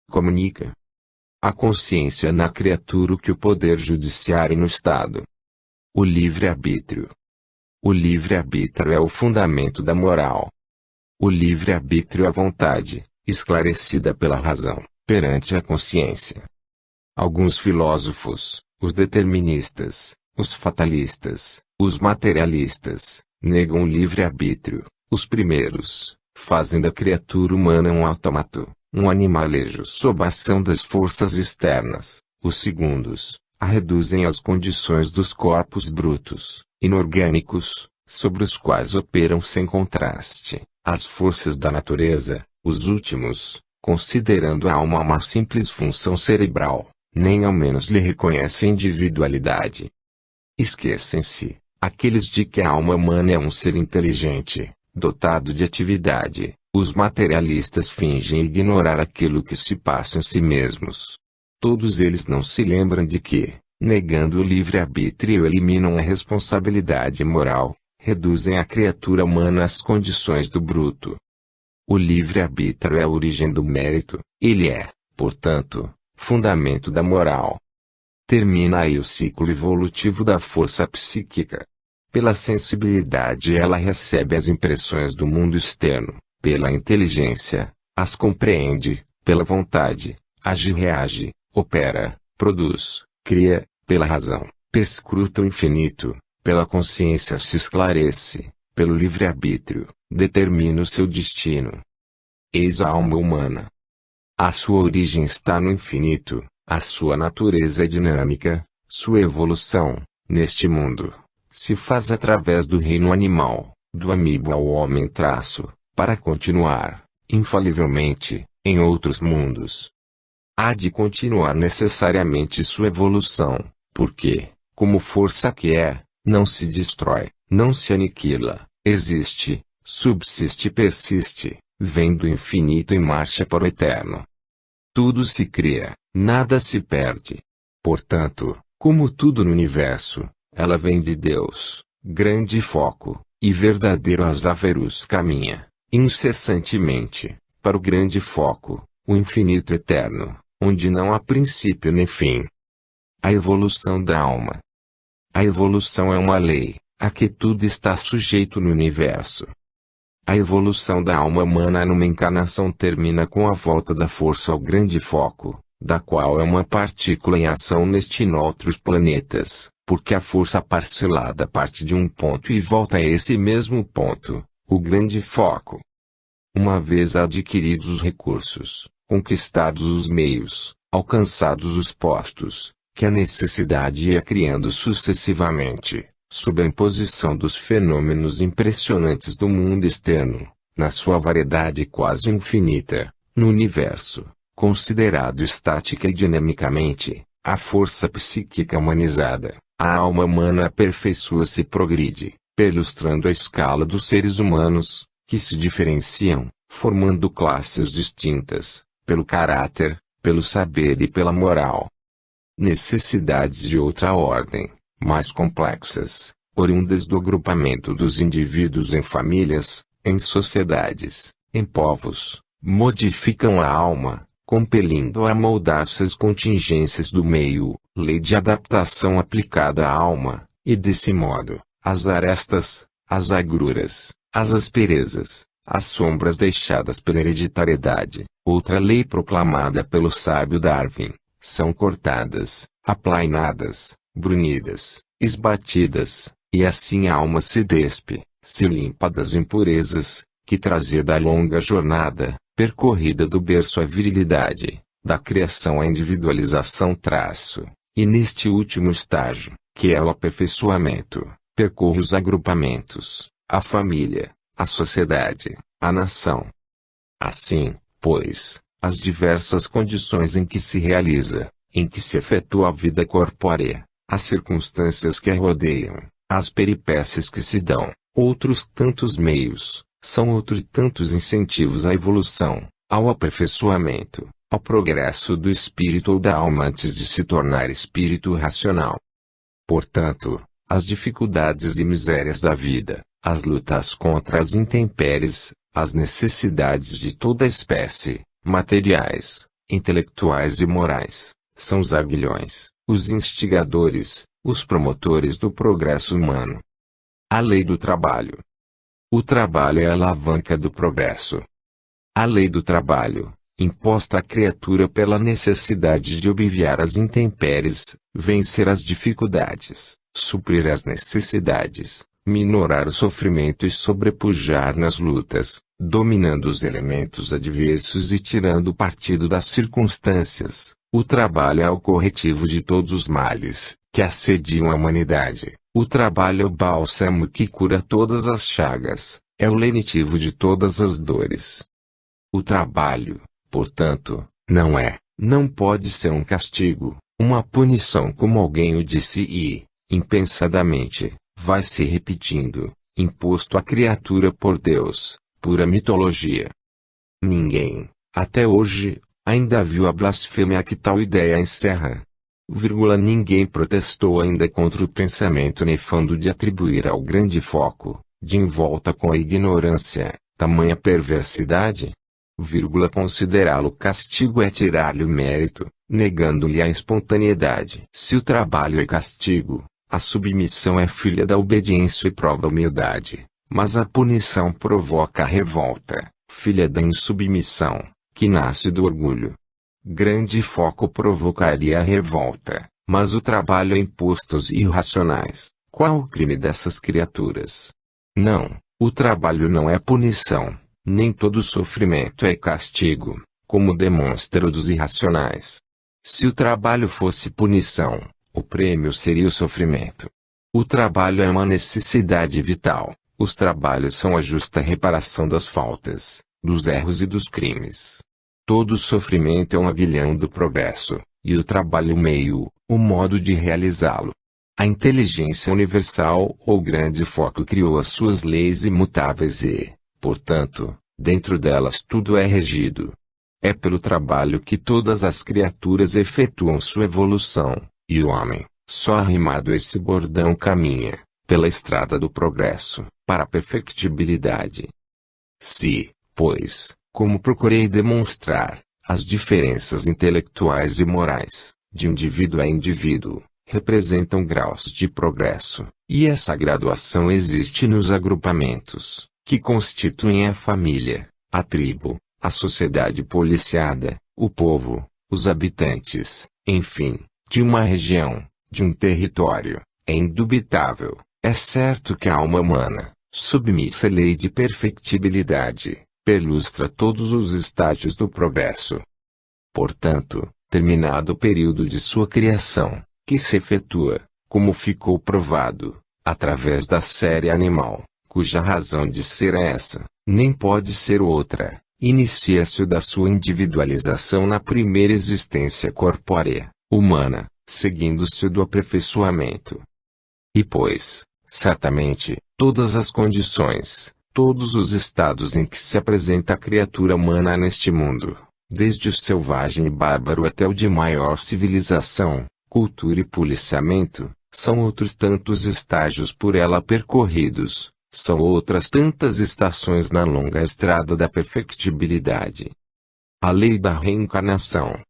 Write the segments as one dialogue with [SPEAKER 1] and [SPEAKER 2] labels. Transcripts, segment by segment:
[SPEAKER 1] comunica. A consciência na criatura o que o poder judiciário no Estado. O livre-arbítrio. O livre-arbítrio é o fundamento da moral. O livre-arbítrio é a vontade, esclarecida pela razão, perante a consciência. Alguns filósofos, os deterministas, os fatalistas, os materialistas, negam o livre-arbítrio. Os primeiros fazem da criatura humana um autômato, um animalejo sob a ação das forças externas. Os segundos a reduzem às condições dos corpos brutos, inorgânicos, sobre os quais operam sem contraste as forças da natureza. Os últimos, considerando a alma uma simples função cerebral, nem ao menos lhe reconhecem individualidade. Esquecem-se, aqueles de que a alma humana é um ser inteligente, dotado de atividade. Os materialistas fingem ignorar aquilo que se passa em si mesmos. Todos eles não se lembram de que, negando o livre-arbítrio, eliminam a responsabilidade moral, reduzem a criatura humana às condições do bruto. O livre-arbítrio é a origem do mérito, ele é, portanto, fundamento da moral. Termina aí o ciclo evolutivo da força psíquica. Pela sensibilidade ela recebe as impressões do mundo externo, pela inteligência, as compreende, pela vontade, age e reage, opera, produz, cria, pela razão, perscruta o infinito, pela consciência se esclarece, pelo livre-arbítrio, determina o seu destino. Eis a alma humana. A sua origem está no infinito, a sua natureza é dinâmica, sua evolução, neste mundo, se faz através do reino animal, do amibo ao homem para continuar, infalivelmente, em outros mundos. Há de continuar necessariamente sua evolução, porque, como força que é, não se destrói, não se aniquila, existe, subsiste e persiste, vem do infinito em marcha para o eterno. Tudo se cria, nada se perde. Portanto, como tudo no universo, ela vem de Deus, grande foco, e verdadeiro Azaverus caminha, incessantemente, para o grande foco, o infinito eterno, onde não há princípio nem fim. A evolução da alma. A evolução é uma lei, a que tudo está sujeito no universo. A evolução da alma humana numa encarnação termina com a volta da força ao grande foco, da qual é uma partícula em ação neste e noutros planetas, porque a força parcelada parte de um ponto e volta a esse mesmo ponto, o grande foco. Uma vez adquiridos os recursos, conquistados os meios, alcançados os postos, que a necessidade ia criando sucessivamente, sob a imposição dos fenômenos impressionantes do mundo externo, na sua variedade quase infinita, no universo, considerado estática e dinamicamente, a força psíquica humanizada, a alma humana aperfeiçoa-se e progride, perlustrando a escala dos seres humanos, que se diferenciam, formando classes distintas, pelo caráter, pelo saber e pela moral. Necessidades de outra ordem, mais complexas, oriundas do agrupamento dos indivíduos em famílias, em sociedades, em povos, modificam a alma, compelindo-a a moldar-se às contingências do meio, lei de adaptação aplicada à alma, e desse modo, as arestas, as agruras, as asperezas, as sombras deixadas pela hereditariedade, outra lei proclamada pelo sábio Darwin, são cortadas, aplainadas, brunidas, esbatidas, e assim a alma se despe, se limpa das impurezas, que trazia da longa jornada, percorrida do berço à virilidade, da criação à individualização e neste último estágio, que é o aperfeiçoamento, percorre os agrupamentos, a família, a sociedade, a nação. Assim, pois, as diversas condições em que se realiza, em que se efetua a vida corpórea, as circunstâncias que a rodeiam, as peripécias que se dão, outros tantos meios, são outros tantos incentivos à evolução, ao aperfeiçoamento, ao progresso do espírito ou da alma antes de se tornar espírito racional. Portanto, as dificuldades e misérias da vida, as lutas contra as intempéries, as necessidades de toda espécie, materiais, intelectuais e morais, são os aguilhões, os instigadores, os promotores do progresso humano. A lei do trabalho. O trabalho é a alavanca do progresso. A lei do trabalho, imposta à criatura pela necessidade de obviar as intempéries, vencer as dificuldades, suprir as necessidades, minorar o sofrimento e sobrepujar nas lutas, dominando os elementos adversos e tirando partido das circunstâncias. O trabalho é o corretivo de todos os males que assediam a humanidade. O trabalho é o bálsamo que cura todas as chagas, é o lenitivo de todas as dores. O trabalho, portanto, não pode ser um castigo, uma punição como alguém o disse e, impensadamente, vai se repetindo, imposto à criatura por Deus, pura mitologia. Ninguém, até hoje, ainda viu a blasfêmia que tal ideia encerra. Ninguém protestou ainda contra o pensamento nefando de atribuir ao grande foco, de envolta com a ignorância, tamanha perversidade. Considerá-lo castigo é tirar-lhe o mérito, negando-lhe a espontaneidade. Se o trabalho é castigo, a submissão é filha da obediência e prova a humildade, mas a punição provoca a revolta, filha da insubmissão, que nasce do orgulho. Grande foco provocaria a revolta, mas o trabalho é imposto aos irracionais. Qual o crime dessas criaturas? Não, o trabalho não é punição. Nem todo sofrimento é castigo, como demonstra o dos irracionais. Se o trabalho fosse punição, o prêmio seria o sofrimento. O trabalho é uma necessidade vital. Os trabalhos são a justa reparação das faltas, dos erros e dos crimes. Todo sofrimento é um aguilhão do progresso, e o trabalho o meio, o modo de realizá-lo. A inteligência universal ou grande foco criou as suas leis imutáveis e, portanto, dentro delas tudo é regido. É pelo trabalho que todas as criaturas efetuam sua evolução, e o homem, só arrimado a esse bordão caminha, pela estrada do progresso, para a perfectibilidade. Se, pois, como procurei demonstrar, as diferenças intelectuais e morais, de indivíduo a indivíduo, representam graus de progresso, e essa graduação existe nos agrupamentos, que constituem a família, a tribo, a sociedade policiada, o povo, os habitantes, enfim, de uma região, de um território. É indubitável, é certo que a alma humana, submissa à lei de perfectibilidade, perlustra todos os estágios do progresso. Portanto, terminado o período de sua criação, que se efetua, como ficou provado, através da série animal, cuja razão de ser é essa, nem pode ser outra, inicia-se o da sua individualização na primeira existência corpórea, humana, seguindo-se o do aperfeiçoamento. E pois, certamente, todas as condições, todos os estados em que se apresenta a criatura humana neste mundo, desde o selvagem e bárbaro até o de maior civilização, cultura e policiamento, são outros tantos estágios por ela percorridos, são outras tantas estações na longa estrada da perfectibilidade. A lei da reencarnação.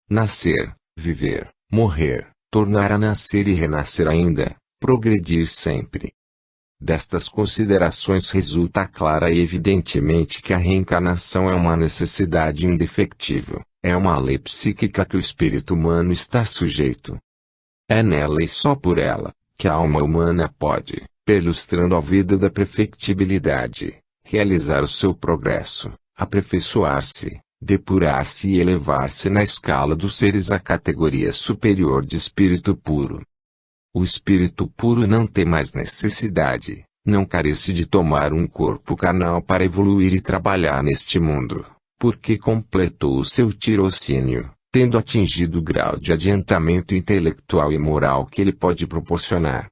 [SPEAKER 1] Nascer, viver, morrer, tornar a nascer e renascer ainda, progredir sempre. Destas considerações resulta clara e evidentemente que a reencarnação é uma necessidade indefectível, é uma lei psíquica que o espírito humano está sujeito. É nela e só por ela, que a alma humana pode, perlustrando a vida da perfectibilidade, realizar o seu progresso, aperfeiçoar-se, depurar-se e elevar-se na escala dos seres à categoria superior de espírito puro. O espírito puro não tem mais necessidade, não carece de tomar um corpo carnal para evoluir e trabalhar neste mundo, porque completou o seu tirocínio, tendo atingido o grau de adiantamento intelectual e moral que ele pode proporcionar.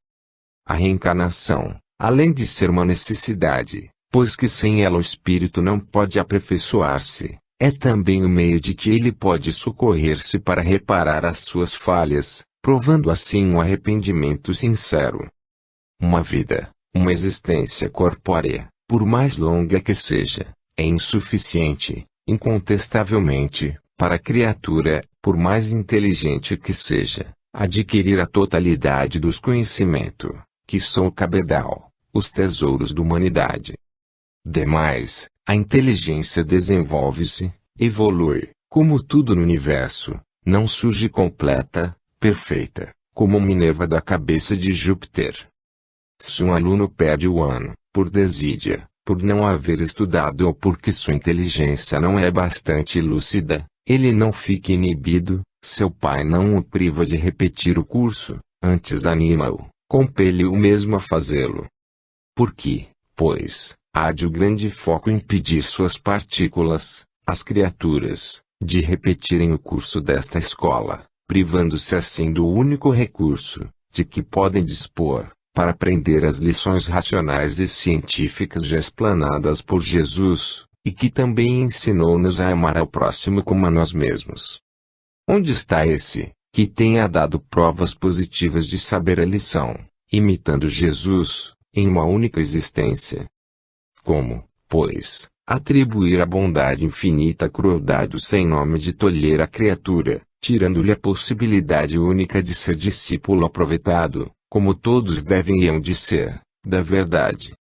[SPEAKER 1] A reencarnação, além de ser uma necessidade, pois que sem ela o espírito não pode aperfeiçoar-se, é também o meio de que ele pode socorrer-se para reparar as suas falhas, provando assim um arrependimento sincero. Uma vida, uma existência corpórea, por mais longa que seja, é insuficiente, incontestavelmente, para a criatura, por mais inteligente que seja, adquirir a totalidade dos conhecimentos, que são o cabedal, os tesouros da humanidade. Demais, a inteligência desenvolve-se, evolui, como tudo no universo, não surge completa, perfeita, como Minerva da cabeça de Júpiter. Se um aluno perde o ano, por desídia, por não haver estudado ou porque sua inteligência não é bastante lúcida, ele não fica inibido, seu pai não o priva de repetir o curso, antes anima-o, compele-o mesmo a fazê-lo. Por que, pois, há de o grande foco impedir suas partículas, as criaturas, de repetirem o curso desta escola, privando-se assim do único recurso, de que podem dispor, para aprender as lições racionais e científicas já explanadas por Jesus, e que também ensinou-nos a amar ao próximo como a nós mesmos. Onde está esse, que tenha dado provas positivas de saber a lição, imitando Jesus, em uma única existência? Como, pois, atribuir à bondade infinita a crueldade sem nome de tolher a criatura, tirando-lhe a possibilidade única de ser discípulo aproveitado, como todos devem e hão de ser, da verdade?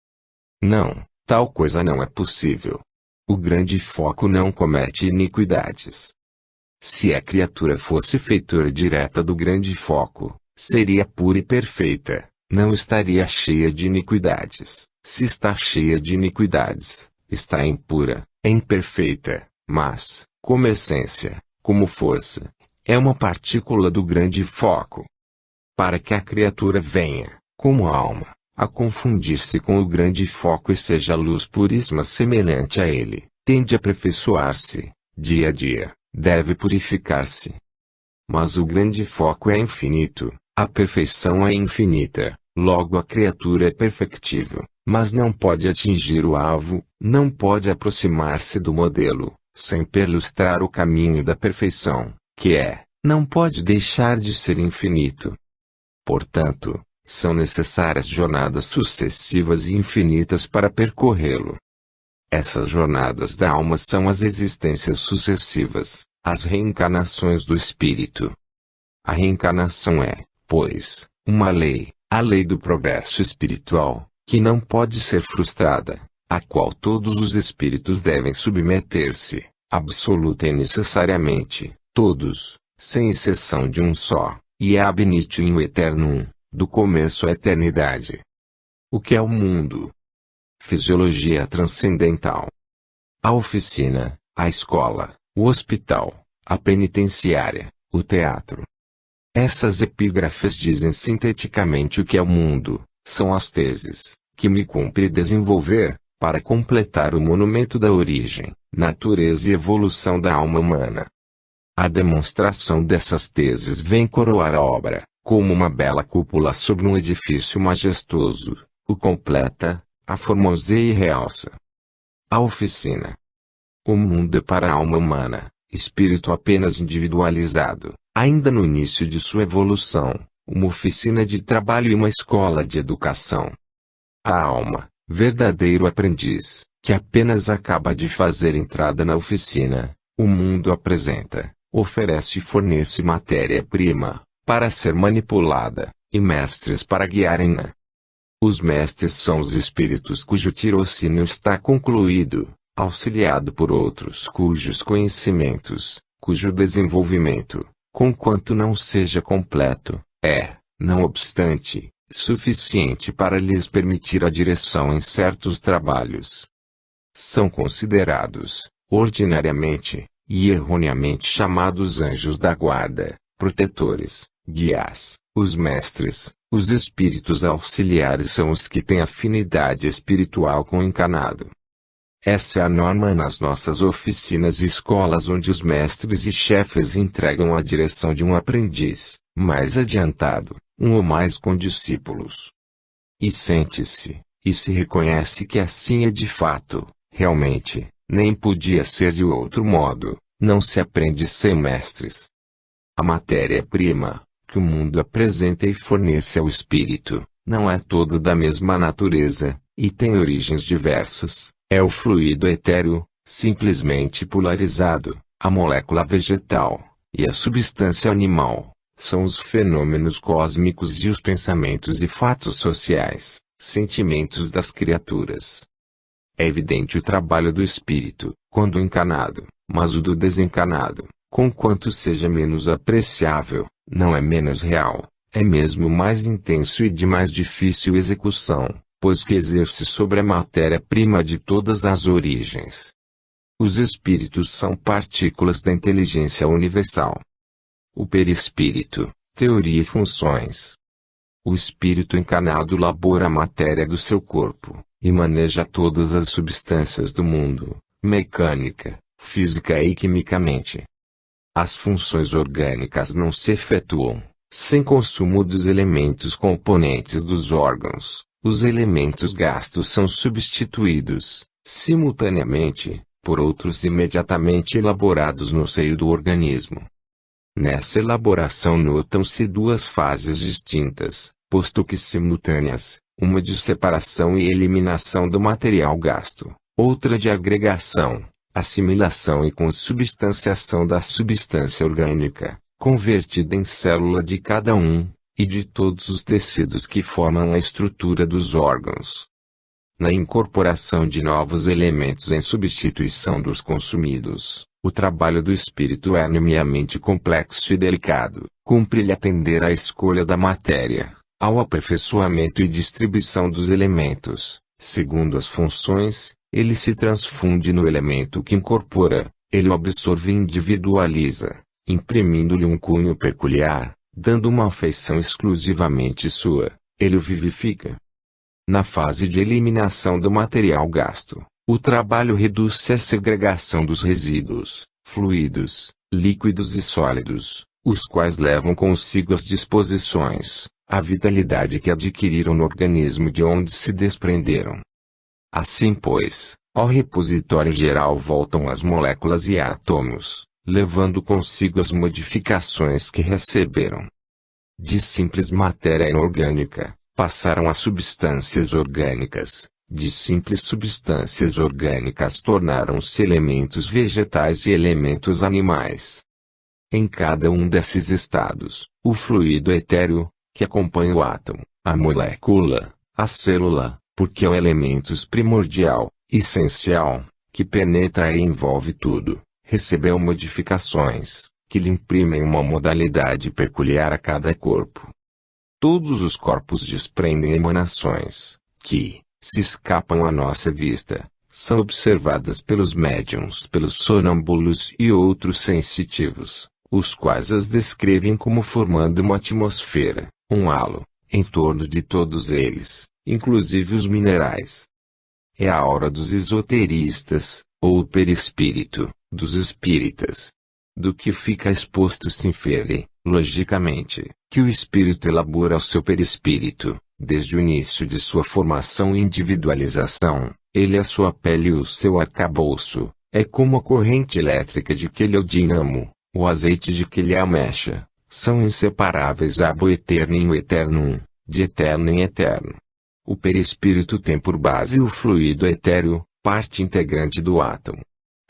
[SPEAKER 1] Não, tal coisa não é possível. O grande foco não comete iniquidades. Se a criatura fosse feitora direta do grande foco, seria pura e perfeita, não estaria cheia de iniquidades. Se está cheia de iniquidades, está impura, é imperfeita, mas, como essência, como força, é uma partícula do grande foco. Para que a criatura venha, como alma, a confundir-se com o grande foco e seja luz puríssima semelhante a ele, tende a aperfeiçoar-se, dia a dia, deve purificar-se. Mas o grande foco é infinito, a perfeição é infinita, logo a criatura é perfectível, mas não pode atingir o alvo, não pode aproximar-se do modelo, sem perlustrar o caminho da perfeição, que é, não pode deixar de ser infinito. Portanto, são necessárias jornadas sucessivas e infinitas para percorrê-lo. Essas jornadas da alma são as existências sucessivas, as reencarnações do espírito. A reencarnação é, pois, uma lei, a lei do progresso espiritual, que não pode ser frustrada, a qual todos os espíritos devem submeter-se, absoluta e necessariamente, todos, sem exceção de um só, e é ab initio aeternum, do começo à eternidade. O que é o mundo? Fisiologia transcendental. A oficina, a escola, o hospital, a penitenciária, o teatro. Essas epígrafes dizem sinteticamente o que é o mundo, são as teses, que me cumpre desenvolver, para completar o monumento da origem, natureza e evolução da alma humana. A demonstração dessas teses vem coroar a obra, como uma bela cúpula sobre um edifício majestoso, o completa, a formoseia e realça. A oficina. O mundo é para a alma humana, espírito apenas individualizado, ainda no início de sua evolução, uma oficina de trabalho e uma escola de educação. A alma, verdadeiro aprendiz, que apenas acaba de fazer entrada na oficina, o mundo apresenta, oferece e fornece matéria-prima, para ser manipulada, e mestres para guiarem-na. Os mestres são os espíritos cujo tirocínio está concluído, auxiliado por outros cujos conhecimentos, cujo desenvolvimento, conquanto não seja completo, é, não obstante, suficiente para lhes permitir a direção em certos trabalhos. São considerados, ordinariamente, e erroneamente chamados anjos da guarda, protetores, guias, os mestres. Os espíritos auxiliares são os que têm afinidade espiritual com o encarnado. Essa é a norma nas nossas oficinas e escolas onde os mestres e chefes entregam a direção de um aprendiz, mais adiantado, um ou mais condiscípulos. E sente-se, e se reconhece que assim é de fato, realmente, nem podia ser de outro modo, não se aprende sem mestres. A matéria-prima, que o mundo apresenta e fornece ao espírito, não é toda da mesma natureza, e tem origens diversas, é o fluido etéreo, simplesmente polarizado, a molécula vegetal e a substância animal são os fenômenos cósmicos e os pensamentos e fatos sociais, sentimentos das criaturas. É evidente o trabalho do espírito, quando encarnado, mas o do desencarnado, conquanto seja menos apreciável, não é menos real, é mesmo mais intenso e de mais difícil execução, pois que exerce sobre a matéria-prima de todas as origens. Os espíritos são partículas da inteligência universal. O perispírito, teoria e funções. O espírito encarnado labora a matéria do seu corpo, e maneja todas as substâncias do mundo, mecânica, física e quimicamente. As funções orgânicas não se efetuam sem consumo dos elementos componentes dos órgãos. Os elementos gastos são substituídos, simultaneamente, por outros imediatamente elaborados no seio do organismo. Nessa elaboração notam-se duas fases distintas, posto que simultâneas, uma de separação e eliminação do material gasto, outra de agregação, assimilação e consubstanciação da substância orgânica, convertida em célula de cada um, e de todos os tecidos que formam a estrutura dos órgãos. Na incorporação de novos elementos em substituição dos consumidos, o trabalho do espírito é enormemente complexo e delicado. Cumpre-lhe atender à escolha da matéria, ao aperfeiçoamento e distribuição dos elementos, segundo as funções. Ele se transfunde no elemento que incorpora, ele o absorve e individualiza, imprimindo-lhe um cunho peculiar, dando uma afeição exclusivamente sua, ele o vivifica. Na fase de eliminação do material gasto, o trabalho reduz-se à segregação dos resíduos, fluidos, líquidos e sólidos, os quais levam consigo as disposições, a vitalidade que adquiriram no organismo de onde se desprenderam. Assim pois, ao repositório geral voltam as moléculas e átomos, levando consigo as modificações que receberam. De simples matéria inorgânica, passaram a substâncias orgânicas, de simples substâncias orgânicas tornaram-se elementos vegetais e elementos animais. Em cada um desses estados, o fluido etéreo, que acompanha o átomo, a molécula, a célula, porque é o elemento primordial, essencial, que penetra e envolve tudo, recebeu modificações, que lhe imprimem uma modalidade peculiar a cada corpo. Todos os corpos desprendem emanações, que, se escapam à nossa vista, são observadas pelos médiuns, pelos sonâmbulos e outros sensitivos, os quais as descrevem como formando uma atmosfera, um halo, em torno de todos eles, inclusive os minerais. É a aura dos esoteristas, ou o perispírito, dos espíritas. Do que fica exposto se infere, logicamente, que o espírito elabora o seu perispírito, desde o início de sua formação e individualização, ele é a sua pele e o seu arcabouço, é como a corrente elétrica de que ele é o dínamo, o azeite de que ele é a mecha, são inseparáveis ab aeternum eternum, de eterno em eterno. O perispírito tem por base o fluido etéreo, parte integrante do átomo.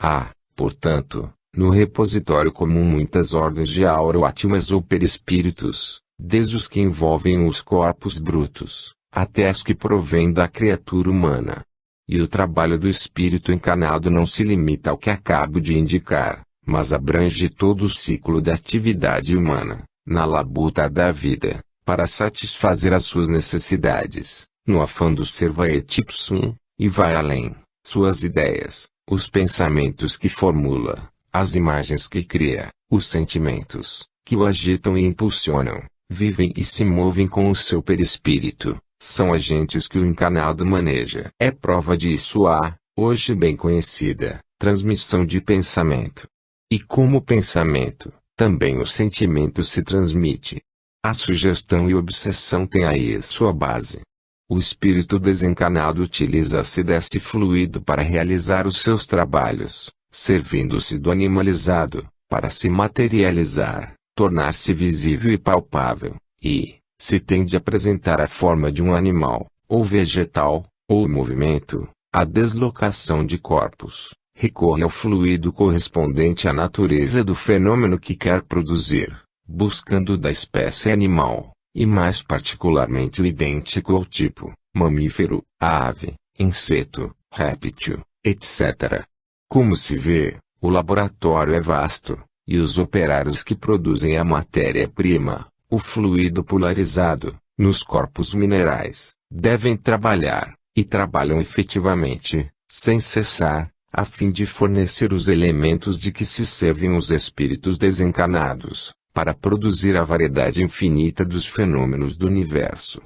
[SPEAKER 1] Há, portanto, no repositório comum muitas ordens de auroátimas ou perispíritos, desde os que envolvem os corpos brutos, até as que provêm da criatura humana. E o trabalho do espírito encarnado não se limita ao que acabo de indicar, mas abrange todo o ciclo da atividade humana, na labuta da vida, para satisfazer as suas necessidades, no afã do serva et ipsum, e vai além, suas ideias, os pensamentos que formula, as imagens que cria, os sentimentos, que o agitam e impulsionam, vivem e se movem com o seu perispírito, são agentes que o encarnado maneja. É prova disso a, hoje bem conhecida, transmissão de pensamento. E como pensamento, também o sentimento se transmite. A sugestão e obsessão têm aí sua base. O espírito desencarnado utiliza-se desse fluido para realizar os seus trabalhos, servindo-se do animalizado, para se materializar, tornar-se visível e palpável, e, se tem de apresentar a forma de um animal, ou vegetal, ou movimento, a deslocação de corpos, recorre ao fluido correspondente à natureza do fenômeno que quer produzir, buscando da espécie animal, e mais particularmente o idêntico ao tipo, mamífero, ave, inseto, réptil, etc. Como se vê, o laboratório é vasto, e os operários que produzem a matéria-prima, o fluido polarizado, nos corpos minerais, devem trabalhar, e trabalham efetivamente, sem cessar, a fim de fornecer os elementos de que se servem os espíritos desencarnados, para produzir a variedade infinita dos fenômenos do universo.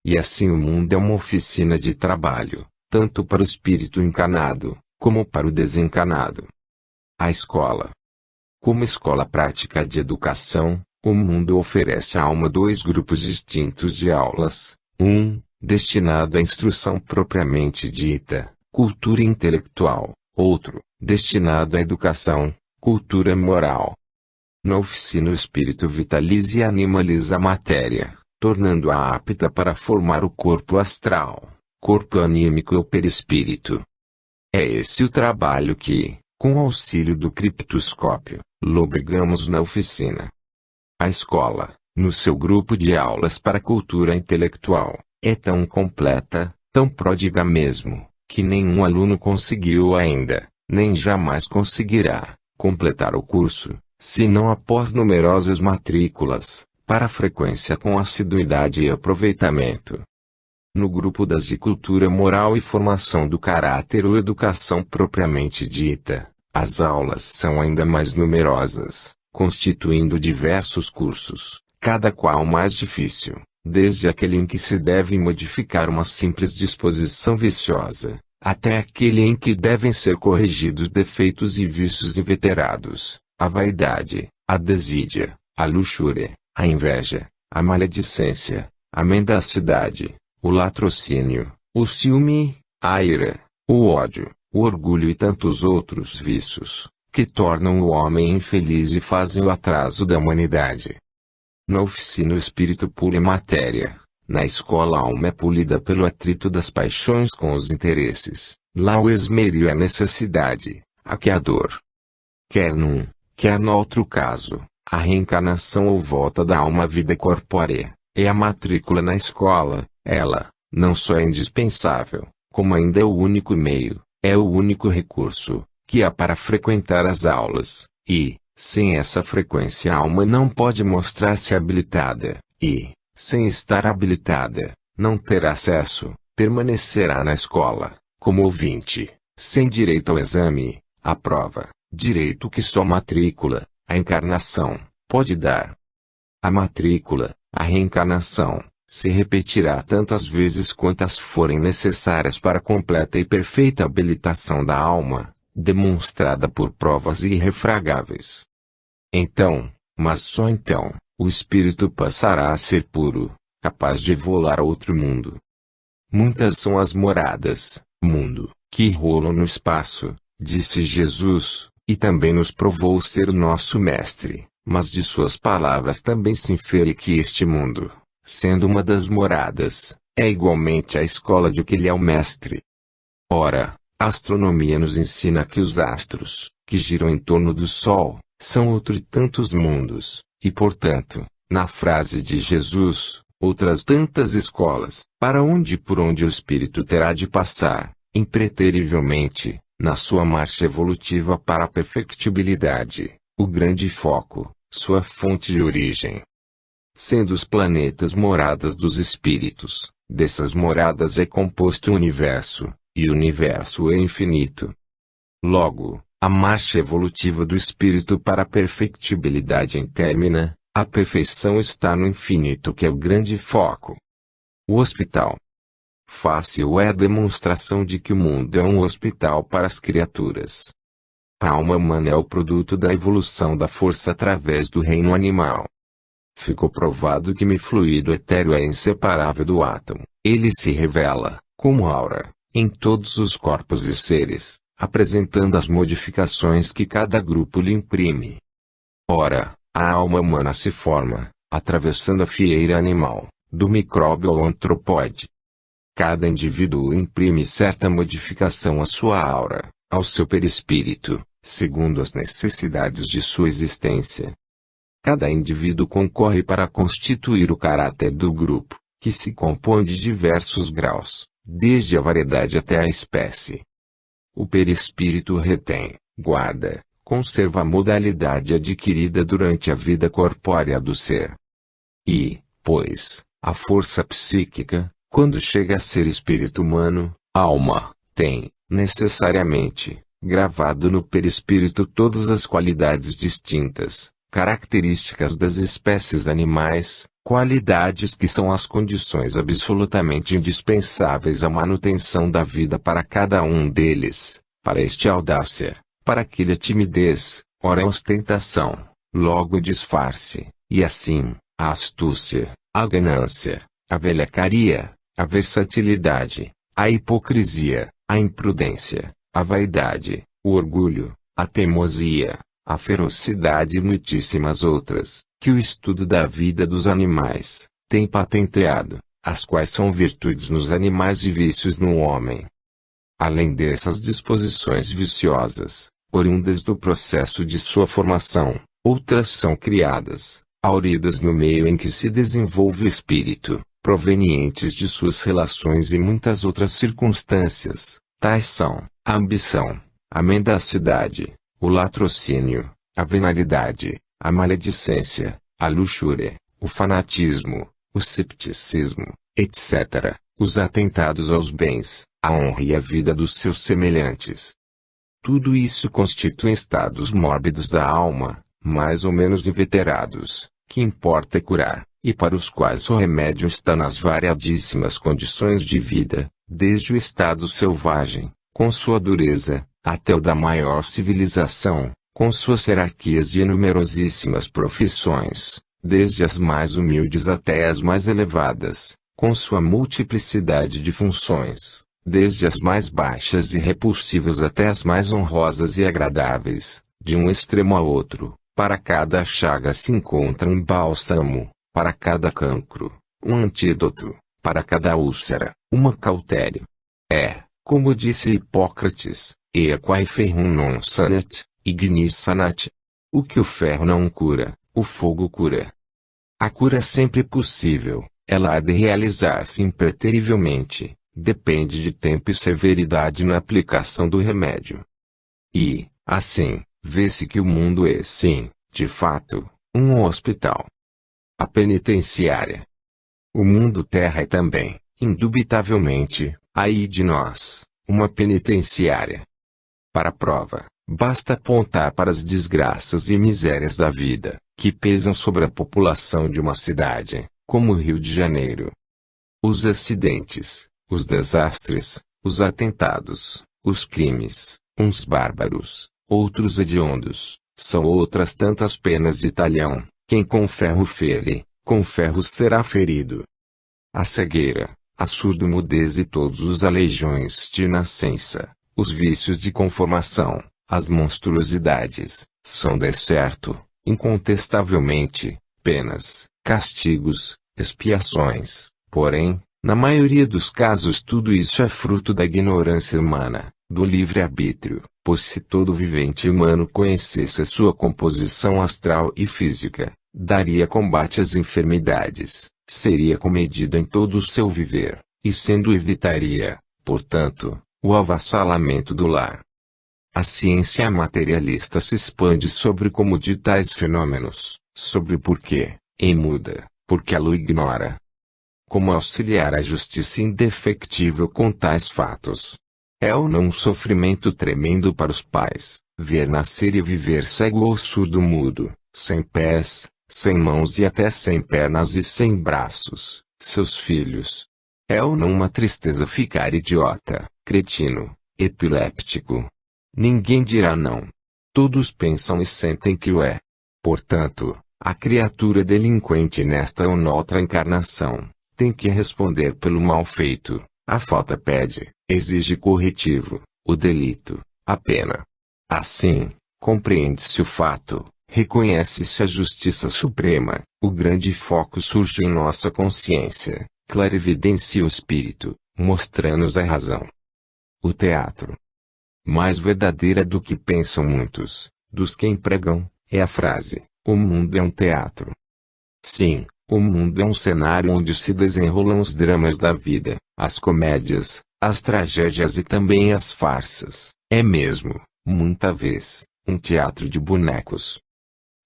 [SPEAKER 1] E assim o mundo é uma oficina de trabalho, tanto para o espírito encarnado, como para o desencarnado. A escola. Como escola prática de educação, o mundo oferece à alma dois grupos distintos de aulas: um, destinado à instrução propriamente dita, cultura intelectual; outro, destinado à educação, cultura moral. Na oficina o espírito vitaliza e animaliza a matéria, tornando-a apta para formar o corpo astral, corpo anímico ou perispírito. É esse o trabalho que, com auxílio do criptoscópio, lobrigamos na oficina. A escola, no seu grupo de aulas para cultura intelectual, é tão completa, tão pródiga mesmo, que nenhum aluno conseguiu ainda, nem jamais conseguirá, completar o curso, senão após numerosas matrículas, para frequência com assiduidade e aproveitamento. No grupo das de cultura moral e formação do caráter ou educação propriamente dita, as aulas são ainda mais numerosas, constituindo diversos cursos, cada qual mais difícil, desde aquele em que se deve modificar uma simples disposição viciosa, até aquele em que devem ser corrigidos defeitos e vícios inveterados, a vaidade, a desídia, a luxúria, a inveja, a maledicência, a mendacidade, o latrocínio, o ciúme, a ira, o ódio, o orgulho e tantos outros vícios, que tornam o homem infeliz e fazem o atraso da humanidade. Na oficina o espírito pule matéria, na escola a alma é polida pelo atrito das paixões com os interesses, lá o esmero é a necessidade, aqui a dor. Quer num, quer no outro caso, a reencarnação ou volta da alma à vida corpórea, é a matrícula na escola. Ela, não só é indispensável, como ainda é o único meio, é o único recurso, que há para frequentar as aulas, e, sem essa frequência a alma não pode mostrar-se habilitada, e, sem estar habilitada, não terá acesso, permanecerá na escola, como ouvinte, sem direito ao exame, à prova, direito que só matrícula, a encarnação, pode dar. A matrícula, a reencarnação, se repetirá tantas vezes quantas forem necessárias para a completa e perfeita habilitação da alma, demonstrada por provas irrefragáveis. Então, mas só então, o espírito passará a ser puro, capaz de voar a outro mundo. Muitas são as moradas, mundo, que rolam no espaço, disse Jesus, e também nos provou ser o nosso mestre, mas de suas palavras também se infere que este mundo, sendo uma das moradas, é igualmente a escola de que ele é o mestre. Ora, a astronomia nos ensina que os astros, que giram em torno do Sol, são outros tantos mundos, e portanto, na frase de Jesus, outras tantas escolas, para onde e por onde o espírito terá de passar, impreterivelmente, na sua marcha evolutiva para a perfectibilidade, o grande foco, sua fonte de origem. Sendo os planetas moradas dos espíritos, dessas moradas é composto o universo, e o universo é infinito. Logo, a marcha evolutiva do espírito para a perfectibilidade intermina, a perfeição está no infinito que é o grande foco. O hospital. Fácil é a demonstração de que o mundo é um hospital para as criaturas. A alma humana é o produto da evolução da força através do reino animal. Ficou provado que o fluido etéreo é inseparável do átomo. Ele se revela, como aura, em todos os corpos e seres, apresentando as modificações que cada grupo lhe imprime. Ora, a alma humana se forma, atravessando a fieira animal, do micróbio ao antropóide. Cada indivíduo imprime certa modificação à sua aura, ao seu perispírito, segundo as necessidades de sua existência. Cada indivíduo concorre para constituir o caráter do grupo, que se compõe de diversos graus, desde a variedade até a espécie. O perispírito retém, guarda, conserva a modalidade adquirida durante a vida corpórea do ser. E, pois, a força psíquica, quando chega a ser espírito humano, alma, tem, necessariamente, gravado no perispírito todas as qualidades distintas, características das espécies animais, qualidades que são as condições absolutamente indispensáveis à manutenção da vida para cada um deles, para este a audácia, para aquele a timidez, ora a ostentação, logo o disfarce, e assim, a astúcia, a ganância, a velhacaria, a versatilidade, a hipocrisia, a imprudência, a vaidade, o orgulho, a teimosia, a ferocidade e muitíssimas outras, que o estudo da vida dos animais tem patenteado, as quais são virtudes nos animais e vícios no homem. Além dessas disposições viciosas, oriundas do processo de sua formação, outras são criadas, hauridas no meio em que se desenvolve o espírito, provenientes de suas relações e muitas outras circunstâncias, tais são a ambição, a mendacidade, o latrocínio, a venalidade, a maledicência, a luxúria, o fanatismo, o cepticismo, etc., os atentados aos bens, a honra e a vida dos seus semelhantes. Tudo isso constitui estados mórbidos da alma, mais ou menos inveterados, que importa curar, e para os quais o remédio está nas variadíssimas condições de vida, desde o estado selvagem, com sua dureza, até o da maior civilização, com suas hierarquias e numerosíssimas profissões, desde as mais humildes até as mais elevadas, com sua multiplicidade de funções, desde as mais baixas e repulsivas até as mais honrosas e agradáveis, de um extremo a outro. Para cada chaga se encontra um bálsamo, para cada cancro, um antídoto, para cada úlcera, uma cautério. É, como disse Hipócrates, ea quae ferrum non sanat, ignis sanat. O que o ferro não cura, o fogo cura. A cura é sempre possível, ela há de realizar-se impreterivelmente, depende de tempo e severidade na aplicação do remédio. E, assim, vê-se que o mundo é, sim, de fato, um hospital. A penitenciária. O mundo terra é também, indubitavelmente, aí de nós, uma penitenciária. Para a prova, basta apontar para as desgraças e misérias da vida, que pesam sobre a população de uma cidade, como o Rio de Janeiro. Os acidentes, os desastres, os atentados, os crimes, uns bárbaros, outros hediondos, são outras tantas penas de talhão. Quem com ferro fere, com ferro será ferido. A cegueira, a surdo-mudez e todos os aleijões de nascença, os vícios de conformação, as monstruosidades, são de certo, incontestavelmente, penas, castigos, expiações. Porém, na maioria dos casos tudo isso é fruto da ignorância humana, do livre-arbítrio, pois se todo vivente humano conhecesse a sua composição astral e física, daria combate às enfermidades, seria comedido em todo o seu viver, e sendo evitaria, portanto, o avassalamento do lar. A ciência materialista se expande sobre como de tais fenômenos, sobre o porquê, e muda, porque ela o ignora. Como auxiliar a justiça indefectível com tais fatos? É ou não um sofrimento tremendo para os pais, ver nascer e viver cego ou surdo-mudo, sem pés, sem mãos e até sem pernas e sem braços, seus filhos? É ou não uma tristeza ficar idiota, cretino, epiléptico? Ninguém dirá não. Todos pensam e sentem que o é. Portanto, a criatura delinquente nesta ou noutra encarnação, tem que responder pelo mal feito. A falta pede, exige corretivo, o delito, a pena. Assim, compreende-se o fato, reconhece-se a justiça suprema, o grande foco surge em nossa consciência, clarividencia o espírito, mostrando-nos a razão. O teatro. Mais verdadeira do que pensam muitos, dos que empregam, é a frase: o mundo é um teatro. Sim, o mundo é um cenário onde se desenrolam os dramas da vida, as comédias, as tragédias e também as farsas. É mesmo, muita vez, um teatro de bonecos.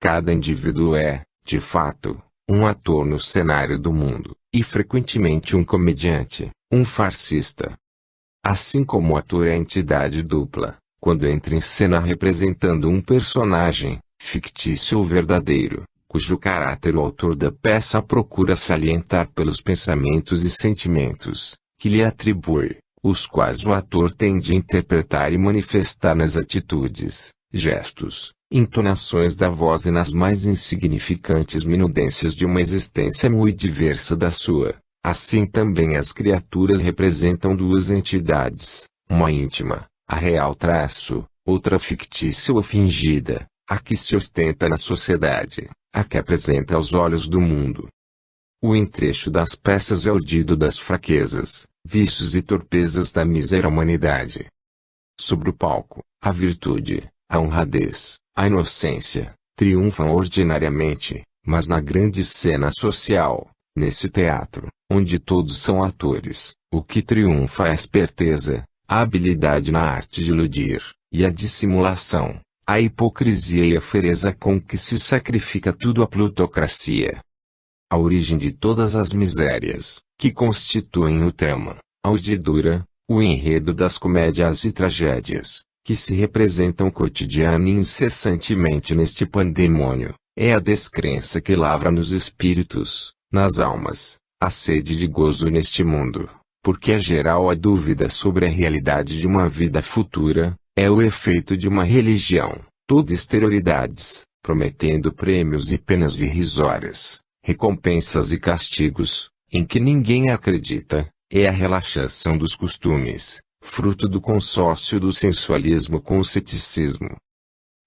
[SPEAKER 1] Cada indivíduo é, de fato, um ator no cenário do mundo, e frequentemente um comediante, um farsista. Assim como o ator é entidade dupla, quando entra em cena representando um personagem, fictício ou verdadeiro, cujo caráter o autor da peça procura salientar pelos pensamentos e sentimentos, que lhe atribui, os quais o ator tende a interpretar e manifestar nas atitudes, gestos, entonações da voz e nas mais insignificantes minudências de uma existência muito diversa da sua. Assim também as criaturas representam duas entidades, uma íntima, a real traço, outra fictícia ou fingida, a que se ostenta na sociedade, a que apresenta aos olhos do mundo. O entrecho das peças é o dido das fraquezas, vícios e torpezas da mísera humanidade. Sobre o palco, a virtude, a honradez, a inocência, triunfam ordinariamente, mas na grande cena social, nesse teatro, onde todos são atores, o que triunfa é a esperteza, a habilidade na arte de iludir, e a dissimulação, a hipocrisia e a fereza com que se sacrifica tudo à plutocracia. A origem de todas as misérias, que constituem o trama, a urdidura, o enredo das comédias e tragédias, que se representam cotidiana e incessantemente neste pandemônio, é a descrença que lavra nos espíritos, nas almas, a sede de gozo neste mundo, porque é geral a dúvida sobre a realidade de uma vida futura, é o efeito de uma religião, toda exterioridades, prometendo prêmios e penas irrisórias, recompensas e castigos, em que ninguém acredita, é a relaxação dos costumes, fruto do consórcio do sensualismo com o ceticismo.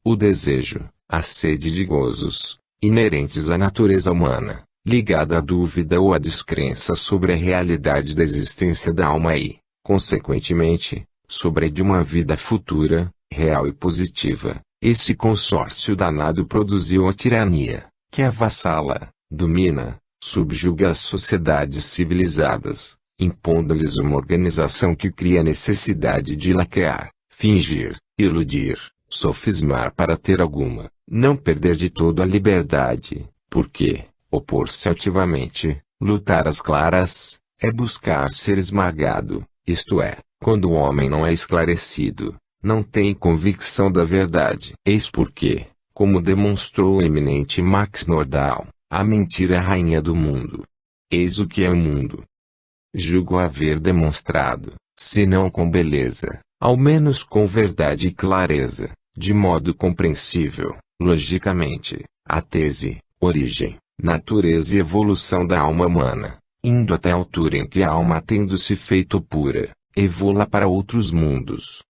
[SPEAKER 1] O desejo, a sede de gozos, inerentes à natureza humana, ligada à dúvida ou à descrença sobre a realidade da existência da alma e, consequentemente, sobre a de uma vida futura, real e positiva, esse consórcio danado produziu a tirania, que avassala, domina, subjuga as sociedades civilizadas, impondo-lhes uma organização que cria a necessidade de laquear, fingir, iludir, sofismar para ter alguma, não perder de todo a liberdade, porque, opor-se ativamente, lutar às claras, é buscar ser esmagado, isto é, quando o homem não é esclarecido, não tem convicção da verdade. Eis porque, como demonstrou o eminente Max Nordau, a mentira é a rainha do mundo. Eis o que é o mundo. Julgo haver demonstrado, se não com beleza, ao menos com verdade e clareza, de modo compreensível, logicamente, a tese, origem, natureza e evolução da alma humana, indo até a altura em que a alma tendo-se feito pura, evolua para outros mundos.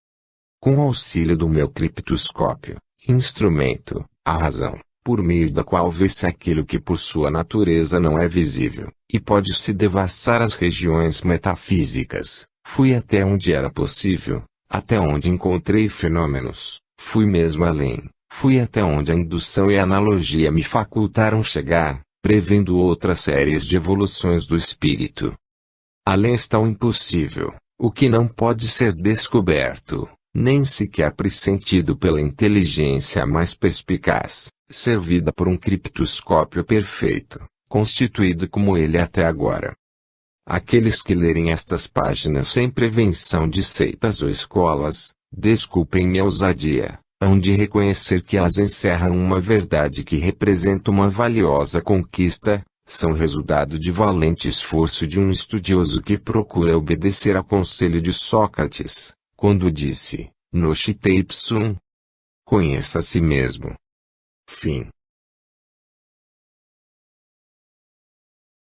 [SPEAKER 1] Com o auxílio do meu criptoscópio, instrumento, a razão, por meio da qual vê-se aquilo que por sua natureza não é visível, e pode-se devassar as regiões metafísicas, fui até onde era possível, até onde encontrei fenômenos, fui mesmo além, fui até onde a indução e a analogia me facultaram chegar, prevendo outras séries de evoluções do espírito. Além está o impossível, o que não pode ser descoberto, nem sequer pressentido pela inteligência mais perspicaz, servida por um criptoscópio perfeito, constituído como ele até agora. Aqueles que lerem estas páginas sem prevenção de seitas ou escolas, desculpem minha ousadia, hão de reconhecer que elas encerram uma verdade que representa uma valiosa conquista, são resultado de valente esforço de um estudioso que procura obedecer ao conselho de Sócrates, quando disse, Nocite ipsum. Conheça a si mesmo. Fim.